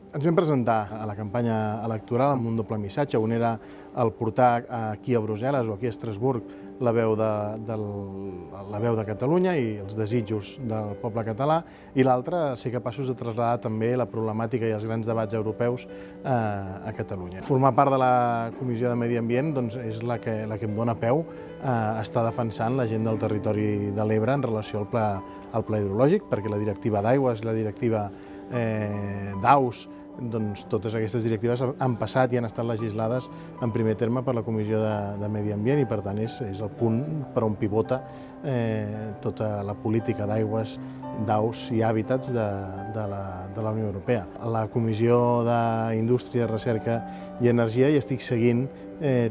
Ens vam presentar a la campanya electoral amb un doble missatge. Un era el portar aquí a Brussel·les o aquí a Estrasburg la veu de Catalunya i els desitjos del poble català, i l'altre, ser capaços de traslladar també la problemàtica i els grans debats europeus a Catalunya. Formar part de la Comissió de Medi Ambient és la que em dona peu a estar defensant la gent del territori de l'Ebre en relació al pla hidrològic, perquè la directiva d'aigües, la directiva d'aus, totes aquestes directives han passat i han estat legislades en primer terme per la Comissió de Medi Ambient, i per tant és el punt per on pivota tota la política d'aigües, d'aus i hàbitats de la Unió Europea. A la Comissió d'Indústria, Recerca i Energia hi estic seguint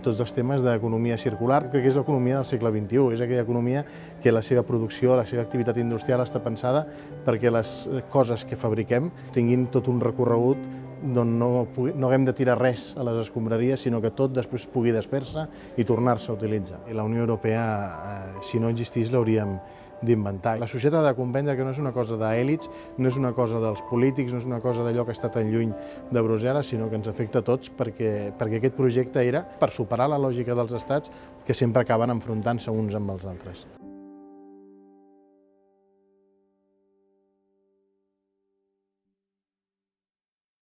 tots els temes d'economia circular. Crec que és l'economia del segle XXI, és aquella economia que la seva producció, la seva activitat industrial està pensada perquè les coses que fabriquem tinguin tot un recorregut on no haguem de tirar res a les escombraries, sinó que tot després pugui desfer-se i tornar-se a utilitzar. I la Unió Europea, si no existís, l'hauríem d'inventar. La societat ha de comprendre que no és una cosa d'èlits, no és una cosa dels polítics, no és una cosa d'allò que està tan lluny de Brussel·les, sinó que ens afecta a tots, perquè aquest projecte era per superar la lògica dels estats que sempre acaben enfrontant-se uns amb els altres.